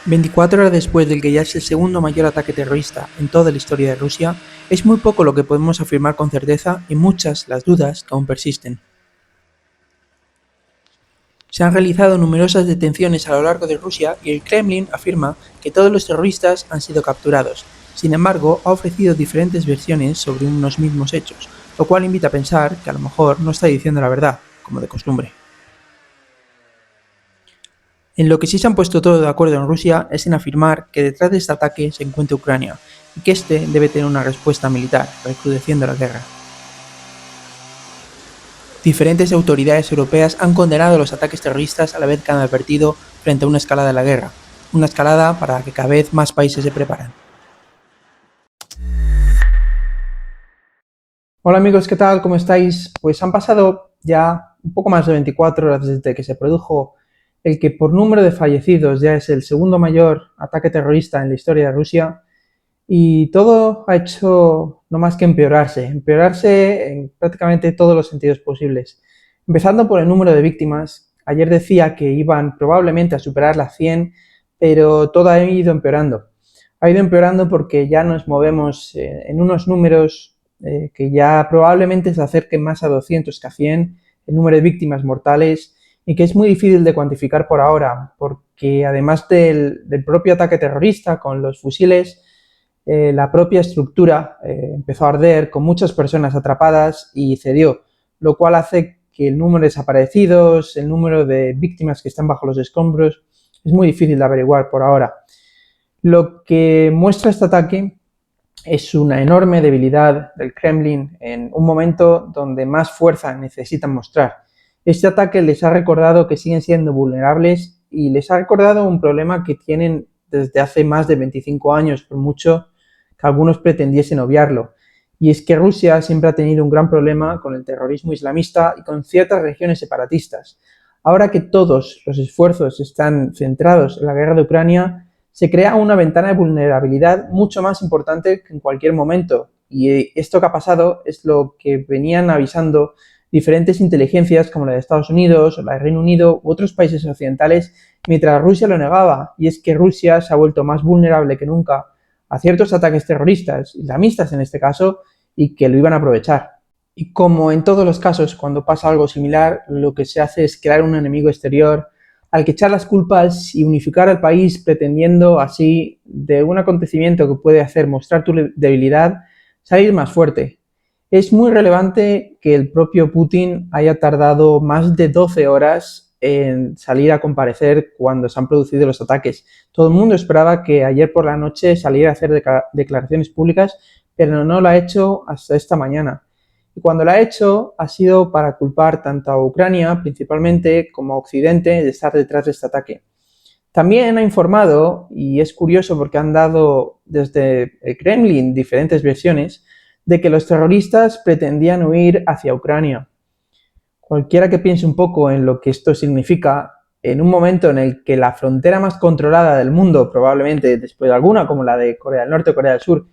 24 horas después del que ya es el segundo mayor ataque terrorista en toda la historia de Rusia, es muy poco lo que podemos afirmar con certeza y muchas las dudas que aún persisten. Se han realizado numerosas detenciones a lo largo de Rusia y el Kremlin afirma que todos los terroristas han sido capturados. Sin embargo, ha ofrecido diferentes versiones sobre unos mismos hechos, lo cual invita a pensar que a lo mejor no está diciendo la verdad, como de costumbre. En lo que sí se han puesto todos de acuerdo en Rusia es en afirmar que detrás de este ataque se encuentra Ucrania y que este debe tener una respuesta militar, recrudeciendo la guerra. Diferentes autoridades europeas han condenado los ataques terroristas a la vez que han advertido frente a una escalada de la guerra, una escalada para la que cada vez más países se preparan. Hola amigos, ¿qué tal? ¿Cómo estáis? Pues han pasado ya un poco más de 24 horas desde que se produjo el que por número de fallecidos ya es el segundo mayor ataque terrorista en la historia de Rusia y todo ha hecho no más que empeorarse en prácticamente todos los sentidos posibles. Empezando por el número de víctimas, ayer decía que iban probablemente a superar las 100, pero todo ha ido empeorando. Ha ido empeorando porque ya nos movemos en unos números que ya probablemente se acerquen más a 200 que a 100, el número de víctimas mortales, y que es muy difícil de cuantificar por ahora, porque además del propio ataque terrorista con los fusiles, la propia estructura empezó a arder con muchas personas atrapadas y cedió, lo cual hace que el número de desaparecidos, el número de víctimas que están bajo los escombros, es muy difícil de averiguar por ahora. Lo que muestra este ataque es una enorme debilidad del Kremlin en un momento donde más fuerza necesitan mostrar. Este ataque les ha recordado que siguen siendo vulnerables y les ha recordado un problema que tienen desde hace más de 25 años, por mucho que algunos pretendiesen obviarlo. Y es que Rusia siempre ha tenido un gran problema con el terrorismo islamista y con ciertas regiones separatistas. Ahora que todos los esfuerzos están centrados en la guerra de Ucrania, se crea una ventana de vulnerabilidad mucho más importante que en cualquier momento. Y esto que ha pasado es lo que venían avisando diferentes inteligencias como la de Estados Unidos, o la de Reino Unido u otros países occidentales, mientras Rusia lo negaba. Y es que Rusia se ha vuelto más vulnerable que nunca a ciertos ataques terroristas, islamistas en este caso, y que lo iban a aprovechar. Y como en todos los casos, cuando pasa algo similar, lo que se hace es crear un enemigo exterior al que echar las culpas y unificar al país pretendiendo así de un acontecimiento que puede hacer mostrar tu debilidad, salir más fuerte. Es muy relevante que el propio Putin haya tardado más de 12 horas en salir a comparecer cuando se han producido los ataques. Todo el mundo esperaba que ayer por la noche saliera a hacer declaraciones públicas, pero no lo ha hecho hasta esta mañana. Y cuando lo ha hecho ha sido para culpar tanto a Ucrania principalmente como a Occidente de estar detrás de este ataque. También ha informado, y es curioso porque han dado desde el Kremlin diferentes versiones, de que los terroristas pretendían huir hacia Ucrania. Cualquiera que piense un poco en lo que esto significa, en un momento en el que la frontera más controlada del mundo, probablemente después de alguna, como la de Corea del Norte o Corea del Sur,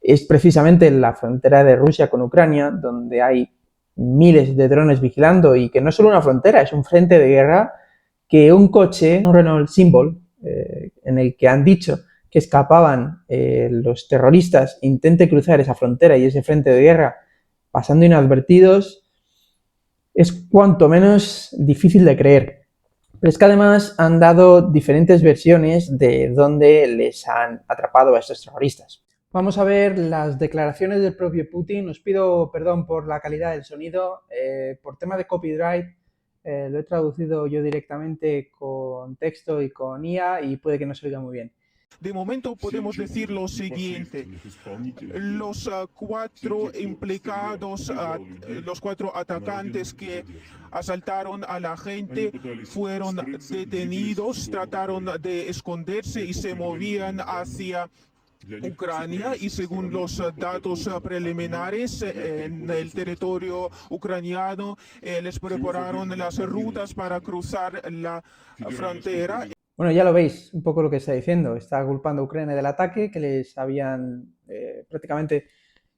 es precisamente la frontera de Rusia con Ucrania, donde hay miles de drones vigilando y que no es solo una frontera, es un frente de guerra, que un coche, un Renault Symbol, en el que han dicho que escapaban los terroristas, intente cruzar esa frontera y ese frente de guerra pasando inadvertidos, es cuanto menos difícil de creer. Pero es que además han dado diferentes versiones de dónde les han atrapado a estos terroristas. Vamos a ver las declaraciones del propio Putin. Os pido perdón por la calidad del sonido. Por tema de copyright, lo he traducido yo directamente con texto y con IA y puede que no se oiga muy bien. De momento podemos decir lo siguiente. Los cuatro implicados, los cuatro atacantes que asaltaron a la gente fueron detenidos, trataron de esconderse y se movían hacia Ucrania y según los datos preliminares en el territorio ucraniano les prepararon las rutas para cruzar la frontera. Bueno, ya lo veis un poco lo que está diciendo. Está culpando a Ucrania del ataque, que les habían prácticamente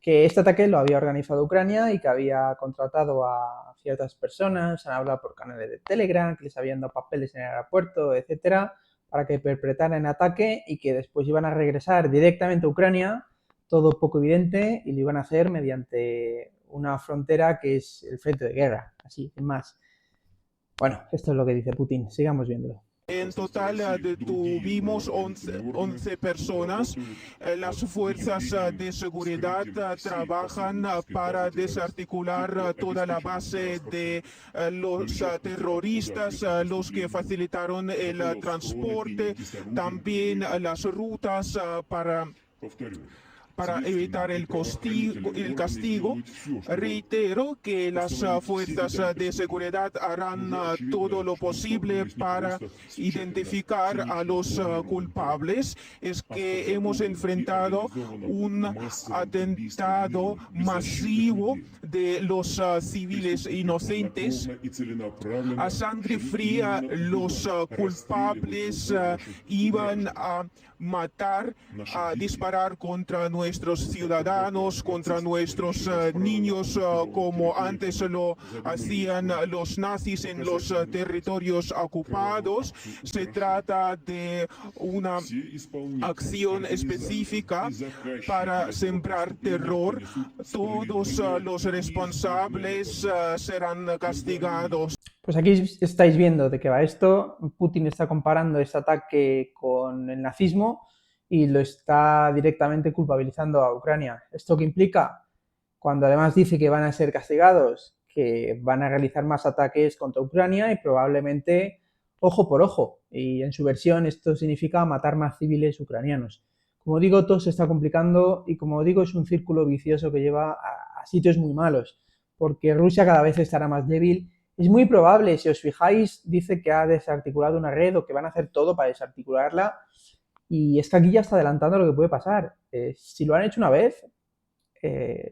que este ataque lo había organizado Ucrania y que había contratado a ciertas personas, han hablado por canales de Telegram, que les habían dado papeles en el aeropuerto, etcétera, para que perpetraran ataque y que después iban a regresar directamente a Ucrania, todo poco evidente, y lo iban a hacer mediante una frontera que es el frente de guerra, así, sin más. Bueno, esto es lo que dice Putin, sigamos viéndolo. En total detuvimos 11 personas. Las fuerzas de seguridad trabajan para desarticular toda la base de los terroristas, los que facilitaron el transporte, también las rutas para evitar el castigo. Reitero que las fuerzas de seguridad harán todo lo posible para identificar a los culpables. Es que hemos enfrentado un atentado masivo de los civiles inocentes. A sangre fría, los culpables iban a matar, a disparar contra nuestros ciudadanos, contra nuestros niños, como antes lo hacían los nazis en los territorios ocupados. Se trata de una acción específica para sembrar terror. Todos los responsables serán castigados. Pues aquí estáis viendo de qué va esto. Putin está comparando este ataque con el nazismo y lo está directamente culpabilizando a Ucrania. ¿Esto qué implica? Cuando además dice que van a ser castigados, que van a realizar más ataques contra Ucrania y probablemente ojo por ojo. Y en su versión esto significa matar más civiles ucranianos. Como digo, todo se está complicando y como digo, es un círculo vicioso que lleva a sitios muy malos, porque Rusia cada vez estará más débil. Es muy probable, si os fijáis, dice que ha desarticulado una red o que van a hacer todo para desarticularla. Y es que aquí ya está adelantando lo que puede pasar. Si lo han hecho una vez,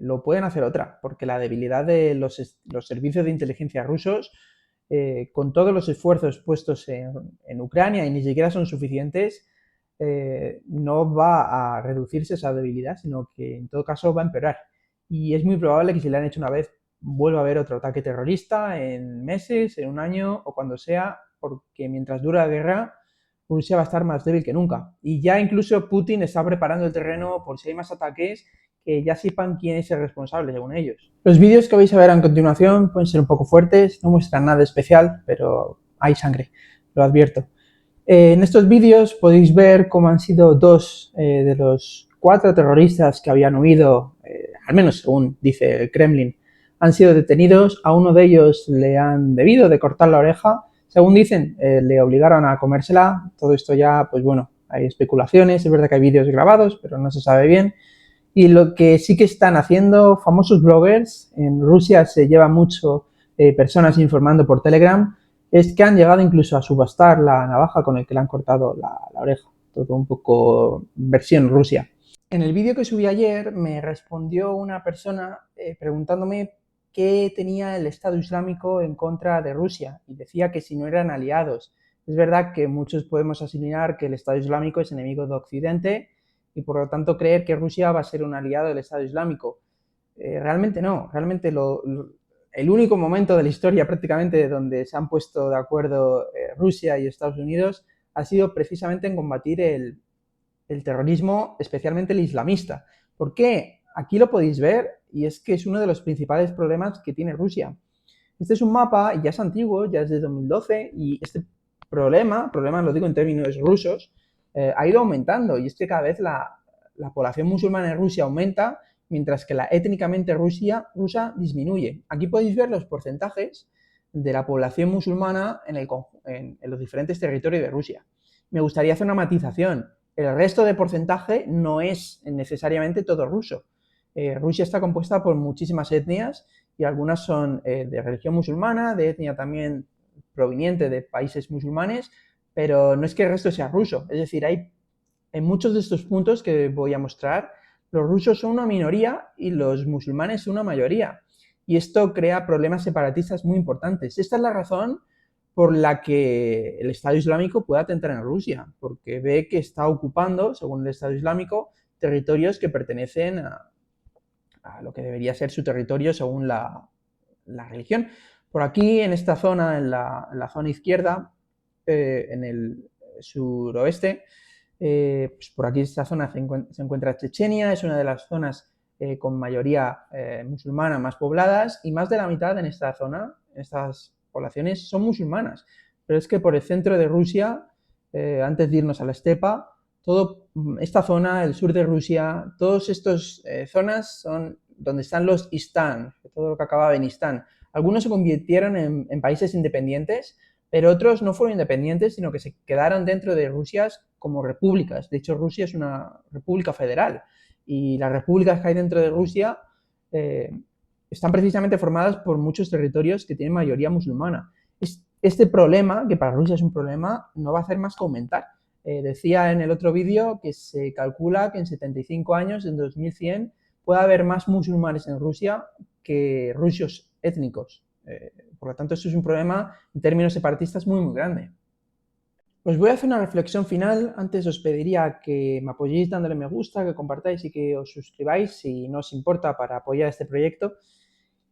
lo pueden hacer otra, porque la debilidad de los servicios de inteligencia rusos, con todos los esfuerzos puestos en Ucrania y ni siquiera son suficientes, no va a reducirse esa debilidad, sino que en todo caso va a empeorar. Y es muy probable que si le han hecho una vez, vuelva a haber otro ataque terrorista en meses, en un año o cuando sea, porque mientras dura la guerra, Rusia va a estar más débil que nunca. Y ya incluso Putin está preparando el terreno por si hay más ataques, que ya sepan quién es el responsable, según ellos. Los vídeos que vais a ver a continuación pueden ser un poco fuertes, no muestran nada especial, pero hay sangre, lo advierto. En estos vídeos podéis ver cómo han sido dos de los 4 terroristas que habían huido, al menos según dice el Kremlin, han sido detenidos. A uno de ellos le han debido de cortar la oreja. Según dicen, le obligaron a comérsela. Todo esto ya, pues bueno, hay especulaciones. Es verdad que hay vídeos grabados, pero no se sabe bien. Y lo que sí que están haciendo famosos bloggers, en Rusia se lleva mucho personas informando por Telegram, es que han llegado incluso a subastar la navaja con el que le han cortado la oreja. Todo un poco versión Rusia. En el vídeo que subí ayer me respondió una persona preguntándome qué tenía el Estado Islámico en contra de Rusia y decía que si no eran aliados. Es verdad que muchos podemos asimilar que el Estado Islámico es enemigo de Occidente y por lo tanto creer que Rusia va a ser un aliado del Estado Islámico. Realmente no, realmente el único momento de la historia prácticamente donde se han puesto de acuerdo Rusia y Estados Unidos ha sido precisamente en combatir el terrorismo, especialmente el islamista. ¿Por qué? Aquí lo podéis ver y es que es uno de los principales problemas que tiene Rusia. Este es un mapa, ya es antiguo, ya es de 2012 y este problema lo digo en términos rusos, ha ido aumentando y es que cada vez la población musulmana en Rusia aumenta mientras que la étnicamente rusa disminuye. Aquí podéis ver los porcentajes de la población musulmana en los diferentes territorios de Rusia. Me gustaría hacer una matización. El resto de porcentaje no es necesariamente todo ruso. Rusia está compuesta por muchísimas etnias y algunas son de religión musulmana, de etnia también proveniente de países musulmanes, pero no es que el resto sea ruso. Es decir, hay en muchos de estos puntos que voy a mostrar, los rusos son una minoría y los musulmanes son una mayoría. Y esto crea problemas separatistas muy importantes. Esta es la razón por la que el Estado Islámico puede atentar en Rusia, porque ve que está ocupando, según el Estado Islámico, territorios que pertenecen a lo que debería ser su territorio según la religión. Por aquí, en esta zona, en la zona izquierda, en el suroeste. Pues por aquí esta zona se encuentra Chechenia, es una de las zonas con mayoría musulmana más pobladas, y más de la mitad en esta zona, en estas poblaciones, son musulmanas. Pero es que por el centro de Rusia, antes de irnos a la estepa, toda esta zona, el sur de Rusia, todas estas zonas son donde están los Istán, todo lo que acababa en Istán. Algunos se convirtieron en países independientes, pero otros no fueron independientes, sino que se quedaron dentro de Rusia como repúblicas. De hecho, Rusia es una república federal, y las repúblicas que hay dentro de Rusia están precisamente formadas por muchos territorios que tienen mayoría musulmana. Este problema, que para Rusia es un problema, no va a hacer más que aumentar. Decía en el otro vídeo que se calcula que en 75 años, en 2100, puede haber más musulmanes en Rusia que rusos étnicos. Por lo tanto, esto es un problema en términos separatistas muy, muy grande. Os voy a hacer una reflexión final. Antes os pediría que me apoyéis dándole me gusta, que compartáis y que os suscribáis si no os importa, para apoyar este proyecto.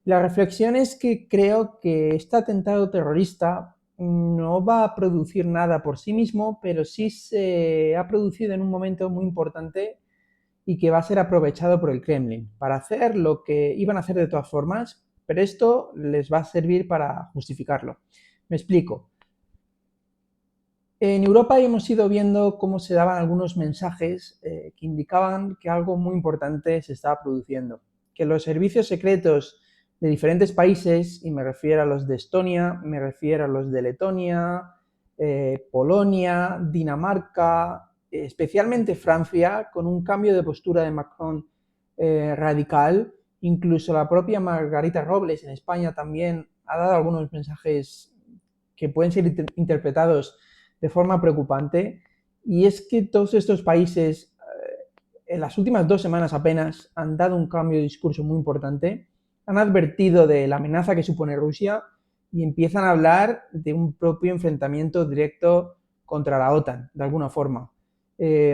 La reflexión es que creo que este atentado terrorista no va a producir nada por sí mismo, pero sí se ha producido en un momento muy importante y que va a ser aprovechado por el Kremlin para hacer lo que iban a hacer de todas formas, pero esto les va a servir para justificarlo. Me explico. En Europa hemos ido viendo cómo se daban algunos mensajes que indicaban que algo muy importante se estaba produciendo, que los servicios secretos de diferentes países, y me refiero a los de Estonia, me refiero a los de Letonia, Polonia, Dinamarca, especialmente Francia, con un cambio de postura de Macron radical. Incluso la propia Margarita Robles en España también ha dado algunos mensajes que pueden ser interpretados de forma preocupante, y es que todos estos países en las últimas 2 semanas apenas han dado un cambio de discurso muy importante, han advertido de la amenaza que supone Rusia y empiezan a hablar de un propio enfrentamiento directo contra la OTAN, de alguna forma.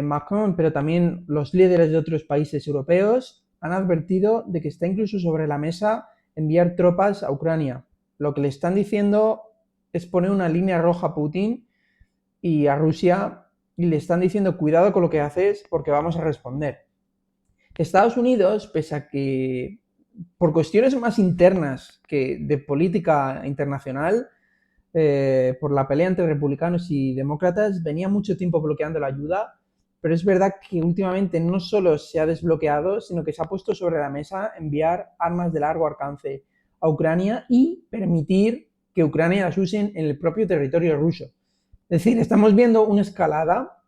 Macron, pero también los líderes de otros países europeos, han advertido de que está incluso sobre la mesa enviar tropas a Ucrania. Lo que le están diciendo es poner una línea roja a Putin y a Rusia, y le están diciendo cuidado con lo que haces porque vamos a responder. Estados Unidos, pese a que por cuestiones más internas que de política internacional, por la pelea entre republicanos y demócratas, venía mucho tiempo bloqueando la ayuda, pero es verdad que últimamente no solo se ha desbloqueado, sino que se ha puesto sobre la mesa enviar armas de largo alcance a Ucrania y permitir que Ucrania las usen en el propio territorio ruso. Es decir, estamos viendo una escalada,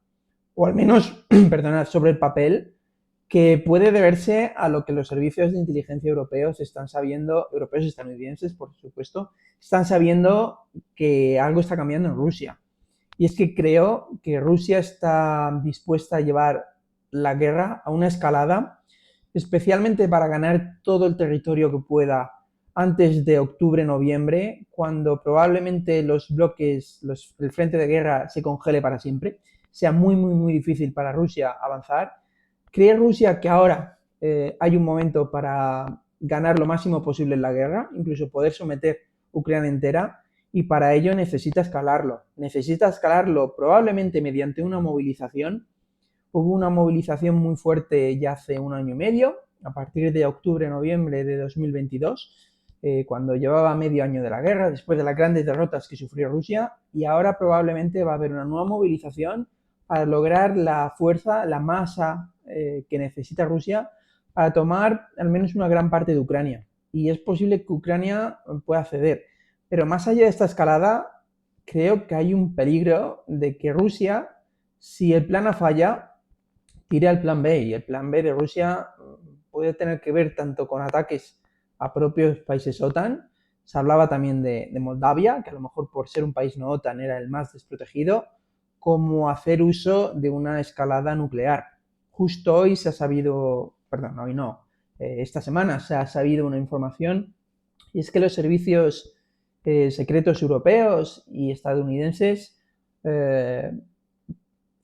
o al menos, perdonad, sobre el papel, que puede deberse a lo que los servicios de inteligencia europeos están sabiendo, europeos y estadounidenses, por supuesto, están sabiendo que algo está cambiando en Rusia. Y es que creo que Rusia está dispuesta a llevar la guerra a una escalada, especialmente para ganar todo el territorio que pueda antes de octubre-noviembre, cuando probablemente los bloques, el frente de guerra se congele para siempre, sea muy, muy, muy difícil para Rusia avanzar. ¿Cree Rusia que ahora hay un momento para ganar lo máximo posible en la guerra, incluso poder someter Ucrania entera? Y para ello necesita escalarlo. Necesita escalarlo probablemente mediante una movilización. Hubo una movilización muy fuerte ya hace 1 año y medio, a partir de octubre-noviembre de 2022, cuando llevaba medio año de la guerra, después de las grandes derrotas que sufrió Rusia, y ahora probablemente va a haber una nueva movilización para lograr la fuerza, la masa que necesita Rusia para tomar al menos una gran parte de Ucrania. Y es posible que Ucrania pueda ceder. Pero más allá de esta escalada, creo que hay un peligro de que Rusia, si el plan A falla, tire al plan B. Y el plan B de Rusia puede tener que ver tanto con ataques a propios países OTAN. Se hablaba también de Moldavia, que a lo mejor por ser un país no OTAN era el más desprotegido, como hacer uso de una escalada nuclear. Justo hoy se ha sabido, perdón, hoy no, esta semana se ha sabido una información, y es que los servicios secretos europeos y estadounidenses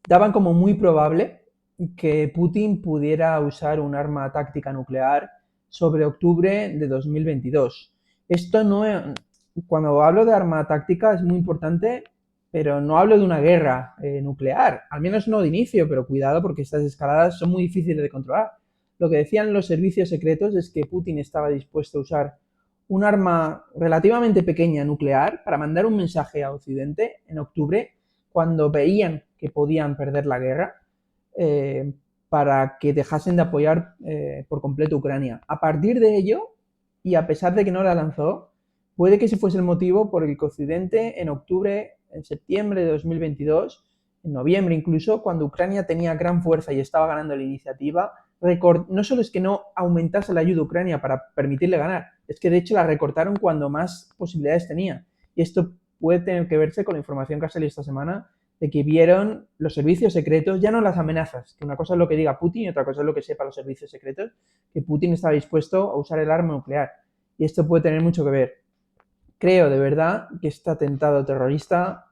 daban como muy probable que Putin pudiera usar un arma táctica nuclear sobre octubre de 2022. Esto no, cuando hablo de arma táctica es muy importante pero no hablo de una guerra nuclear, al menos no de inicio, pero cuidado porque estas escaladas son muy difíciles de controlar. Lo que decían los servicios secretos es que Putin estaba dispuesto a usar un arma relativamente pequeña nuclear para mandar un mensaje a Occidente en octubre, cuando veían que podían perder la guerra, eh, para que dejasen de apoyar por completo Ucrania. A partir de ello, y a pesar de que no la lanzó, puede que ese fuese el motivo por el que Occidente en octubre, en septiembre de 2022, en noviembre incluso, cuando Ucrania tenía gran fuerza y estaba ganando la iniciativa, no solo es que no aumentase la ayuda a Ucrania para permitirle ganar, es que de hecho la recortaron cuando más posibilidades tenía. Y esto puede tener que verse con la información que ha salido esta semana de que vieron los servicios secretos, ya no las amenazas, que una cosa es lo que diga Putin y otra cosa es lo que sepa los servicios secretos, que Putin estaba dispuesto a usar el arma nuclear. Y esto puede tener mucho que ver. Creo de verdad que este atentado terrorista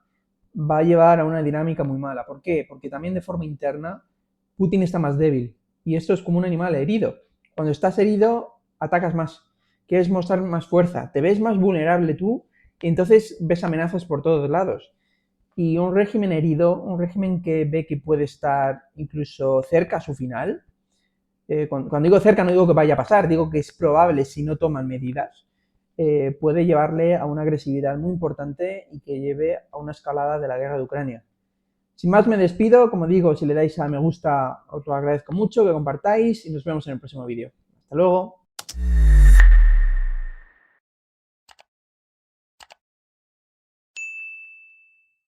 va a llevar a una dinámica muy mala. ¿Por qué? Porque también de forma interna Putin está más débil. Y esto es como un animal herido. Cuando estás herido, atacas más. Quieres mostrar más fuerza. Te ves más vulnerable tú y entonces ves amenazas por todos lados. Y un régimen herido, un régimen que ve que puede estar incluso cerca a su final, cuando digo cerca no digo que vaya a pasar, digo que es probable si no toman medidas, puede llevarle a una agresividad muy importante y que lleve a una escalada de la guerra de Ucrania. Sin más me despido, como digo, si le dais a me gusta os lo agradezco mucho, que compartáis y nos vemos en el próximo vídeo. Hasta luego.